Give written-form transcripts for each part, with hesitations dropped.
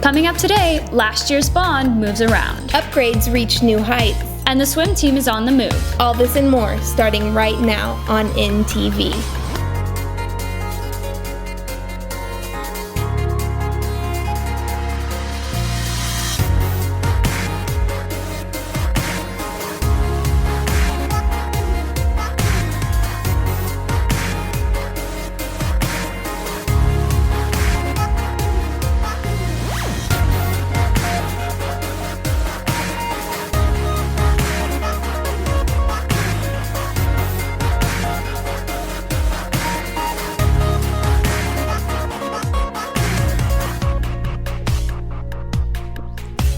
Coming up today, last year's bond moves around. Upgrades reach new heights. And the swim team is on the move. All this and more starting right now on NTV.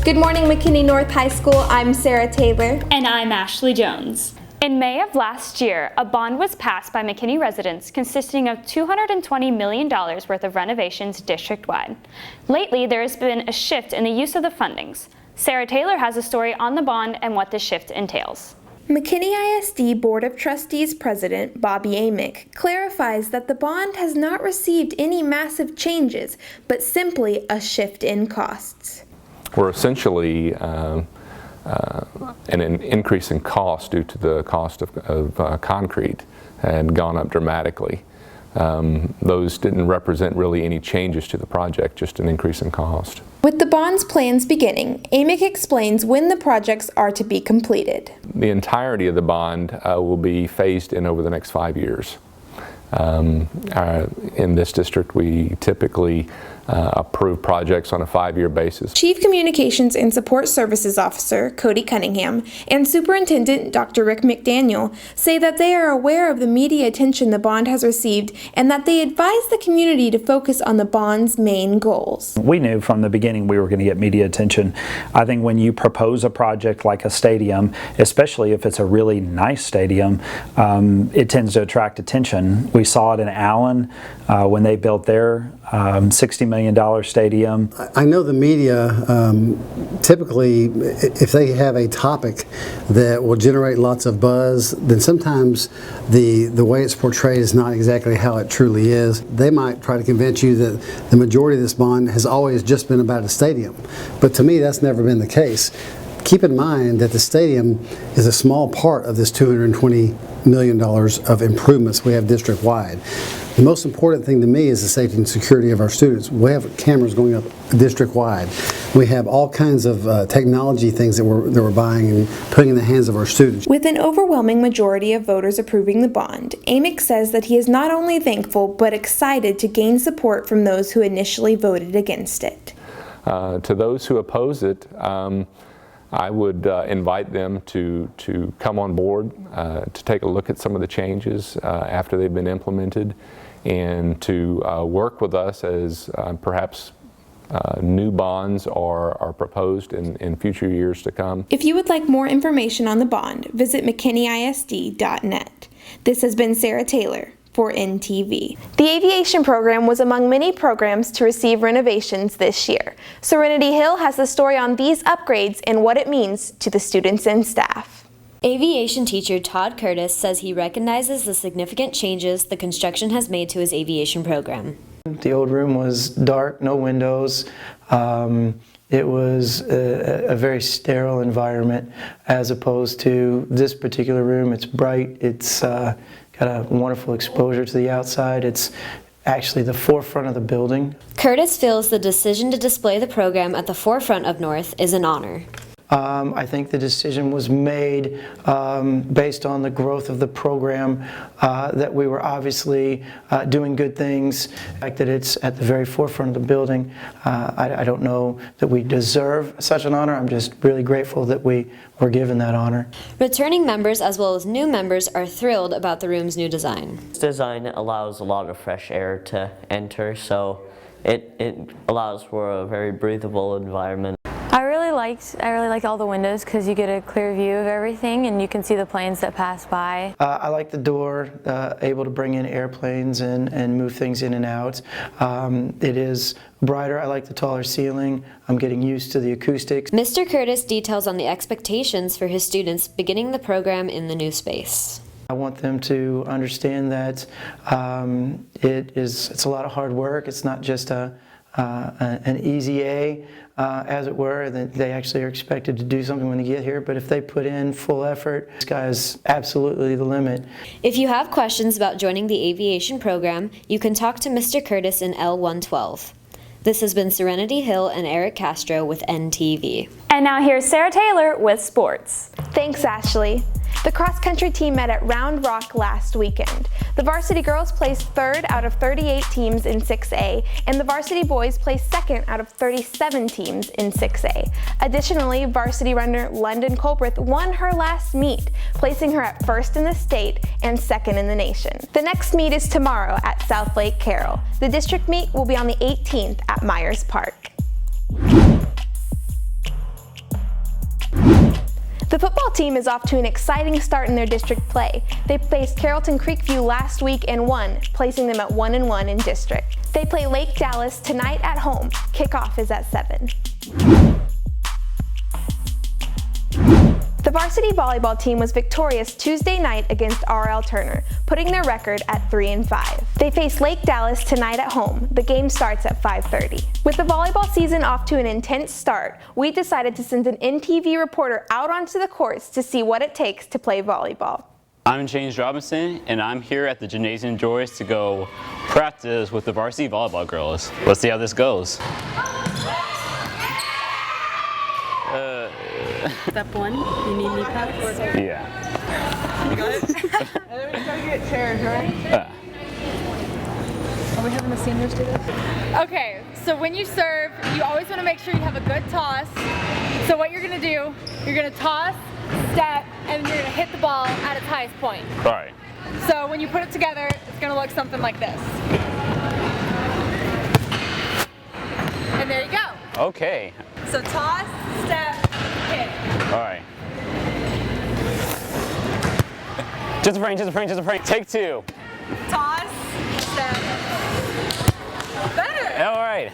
Good morning, McKinney North High School. I'm Sarah Taylor. And I'm Ashley Jones. In May of last year, a bond was passed by McKinney residents consisting of $220 million worth of renovations district-wide. Lately, there has been a shift in the use of the fundings. Sarah Taylor has a story on the bond and what the shift entails. McKinney ISD Board of Trustees President Bobby Amick clarifies that the bond has not received any massive changes, but simply a shift in costs. We're essentially an increase in cost due to the cost of concrete had gone up dramatically. Those didn't represent really any changes to the project, just an increase in cost. With the bond's plans beginning, Amick explains when the projects are to be completed. The entirety of the bond will be phased in over the next 5 years. In this district, we typically approve projects on a 5-year basis. Chief Communications and Support Services Officer Cody Cunningham and Superintendent Dr. Rick McDaniel say that they are aware of the media attention the bond has received and that they advise the community to focus on the bond's main goals. We knew from the beginning we were going to get media attention. I think when you propose a project like a stadium, especially if it's a really nice stadium, it tends to attract attention. We saw it in Allen when they built their $60 million stadium. I know the media typically, if they have a topic that will generate lots of buzz, then sometimes the way it's portrayed is not exactly how it truly is. They might try to convince you that the majority of this bond has always just been about a stadium, but to me that's never been the case. Keep in mind that the stadium is a small part of this $220 million of improvements we have district-wide. The most important thing to me is the safety and security of our students. We have cameras going up district-wide. We have all kinds of technology things that we're buying and putting in the hands of our students. With an overwhelming majority of voters approving the bond, Amick says that he is not only thankful but excited to gain support from those who initially voted against it. To those who oppose it, I would invite them to come on board, to take a look at some of the changes after they've been implemented, and to work with us as perhaps new bonds are proposed in future years to come. If you would like more information on the bond, visit mckinneyisd.net. This has been Sarah Taylor for NTV. The Aviation program was among many programs to receive renovations this year. Serenity Hill has the story on these upgrades and what it means to the students and staff. Aviation teacher Todd Curtis says he recognizes the significant changes the construction has made to his aviation program. The old room was dark, no windows. It was a very sterile environment as opposed to this particular room. It's bright, it's got a wonderful exposure to the outside. It's actually the forefront of the building. Curtis feels the decision to display the program at the forefront of North is an honor. I think the decision was made based on the growth of the program, that we were obviously doing good things. The fact that it's at the very forefront of the building, I don't know that we deserve such an honor. I'm just really grateful that we were given that honor. Returning members as well as new members are thrilled about the room's new design. This design allows a lot of fresh air to enter, so it allows for a very breathable environment. I really liked all the windows because you get a clear view of everything and you can see the planes that pass by. I like the door, able to bring in airplanes and move things in and out. It is brighter. I like the taller ceiling. I'm getting used to the acoustics. Mr. Curtis details on the expectations for his students beginning the program in the new space. I want them to understand that it's a lot of hard work. It's not just a an easy A, as it were. That they actually are expected to do something when they get here, but if they put in full effort, the sky is absolutely the limit. If you have questions about joining the aviation program, you can talk to Mr. Curtis in L112. This has been Serenity Hill and Eric Castro with NTV. And now here's Sarah Taylor with sports. Thanks, Ashley. The cross-country team met at Round Rock last weekend. The varsity girls placed 3rd out of 38 teams in 6A, and the varsity boys placed 2nd out of 37 teams in 6A. Additionally, varsity runner London Colbreth won her last meet, placing her at 1st in the state and 2nd in the nation. The next meet is tomorrow at South Lake Carroll. The district meet will be on the 18th at Myers Park. The football team is off to an exciting start in their district play. They faced Carrollton Creekview last week and won, placing them at 1-1 in district. They play Lake Dallas tonight at home. Kickoff is at 7. The varsity volleyball team was victorious Tuesday night against R.L. Turner, putting their record at 3-5. They face Lake Dallas tonight at home. The game starts at 5:30. With the volleyball season off to an intense start, we decided to send an NTV reporter out onto the courts to see what it takes to play volleyball. I'm James Robinson, and I'm here at the Gymnasium Joyce to go practice with the varsity volleyball girls. Let's see how this goes. Step 1, you need knee pads. Yeah. You got it? And then we gotta get chairs, right? Are we having the seniors do this? Okay, so when you serve, you always want to make sure you have a good toss. So what you're gonna do, you're gonna toss, step, and you're gonna hit the ball at its highest point. All right. So when you put it together, it's gonna look something like this. And there you go. Okay. So toss, step, hit. All right. Just a frame, just a frame, just a frame. Take 2. Toss, step. Better. All right.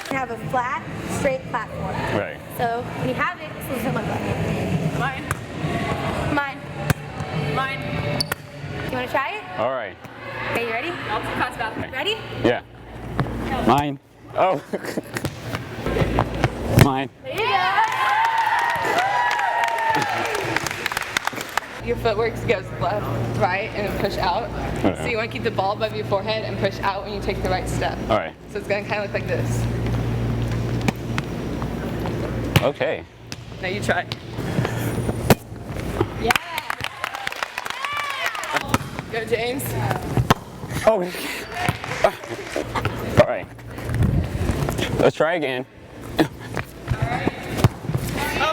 You have a flat, straight platform. Right. So when you have it, it's going to look like Mine. mine. Mine. You want to try it? All right. Okay, you ready? I'll pass back. Ready? Yeah. Mine. Oh. Mine. There you go. Your footwork goes left, right, and then push out. Okay. So you want to keep the ball above your forehead and push out when you take the right step. All right. So it's going to kind of look like this. Okay. Now you try. Yeah. Go, James. Oh. All right. Let's try again.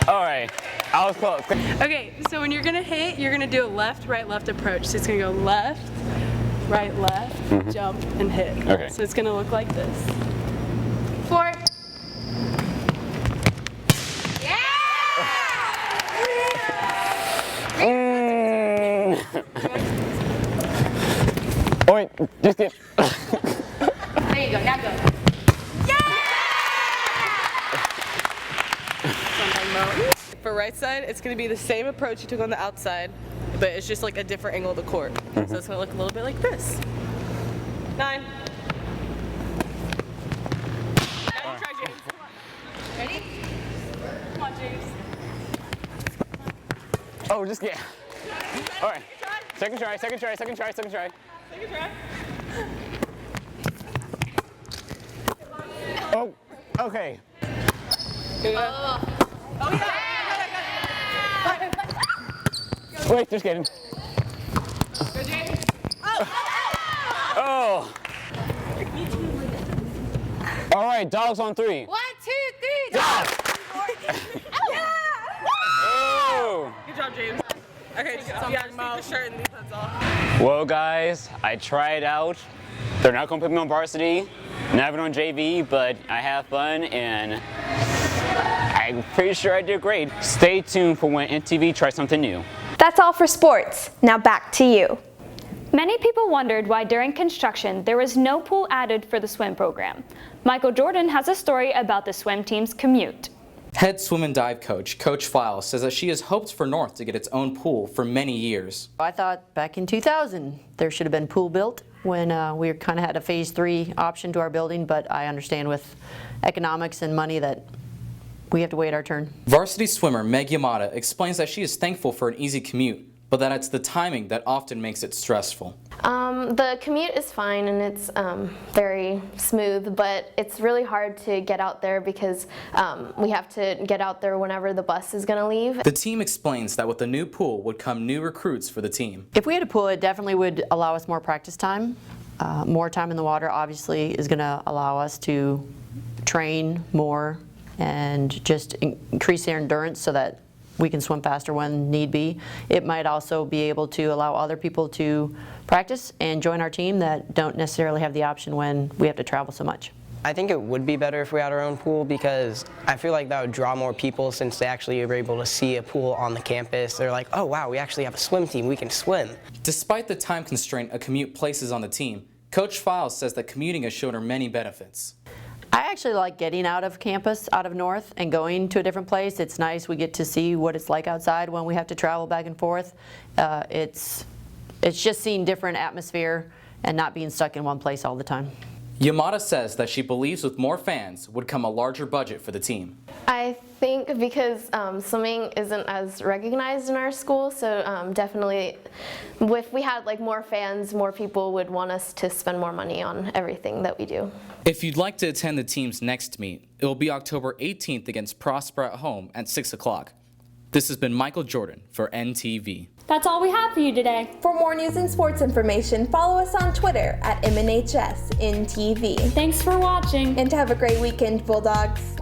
All right. I was close. Okay, so when you're going to hit, you're going to do a left, right, left approach. So it's going to go left, right, left, jump, and hit. Okay. So it's going to look like this. 4. Wait, just get. There you go, now go. For right side, it's going to be the same approach you took on the outside, but it's just like a different angle of the court. So it's going to look a little bit like this. 9. Now you try, James. Ready? Come on, James. Oh, just get. All right. Second try, second try, second try, second try. Second try. Oh, okay. Oh, yeah. Wait, just kidding. Go, James. Oh. All right, dogs on 3. 1, 2, 3. Dogs. Oh. Good job, James. Okay, so yeah, just take the shirt and leave those off. Well, guys, I tried out. They're not going to put me on varsity, not even on JV, but I have fun, and I'm pretty sure I did great. Stay tuned for when NTV tries something new. That's all for sports. Now back to you. Many people wondered why during construction there was no pool added for the swim program. Michael Jordan has a story about the swim team's commute. Head swim and dive coach, Coach Files, says that she has hoped for North to get its own pool for many years. I thought back in 2000 there should have been pool built when we kind of had a phase 3 option to our building, but I understand with economics and money that we have to wait our turn. Varsity swimmer Meg Yamada explains that she is thankful for an easy commute, but that it's the timing that often makes it stressful. The commute is fine and it's very smooth, but it's really hard to get out there because we have to get out there whenever the bus is going to leave. The team explains that with the new pool would come new recruits for the team. If we had a pool, it definitely would allow us more practice time. More time in the water obviously is going to allow us to train more and just increase their endurance so that we can swim faster when need be. It might also be able to allow other people to practice and join our team that don't necessarily have the option when we have to travel so much. I think it would be better if we had our own pool because I feel like that would draw more people since they actually are able to see a pool on the campus. They're like, oh wow, we actually have a swim team, we can swim. Despite the time constraint a commute places on the team, Coach Files says that commuting has shown her many benefits. I actually like getting out of campus, out of North, and going to a different place. It's nice. We get to see what it's like outside when we have to travel back and forth. It's just seeing different atmosphere and not being stuck in one place all the time. Yamada says that she believes with more fans would come a larger budget for the team. I think because swimming isn't as recognized in our school, so definitely if we had like more fans, more people would want us to spend more money on everything that we do. If you'd like to attend the team's next meet, it will be October 18th against Prosper at home at 6 o'clock. This has been Michael Jordan for NTV. That's all we have for you today. For more news and sports information, follow us on Twitter at MNHSNTV. Thanks for watching. And have a great weekend, Bulldogs.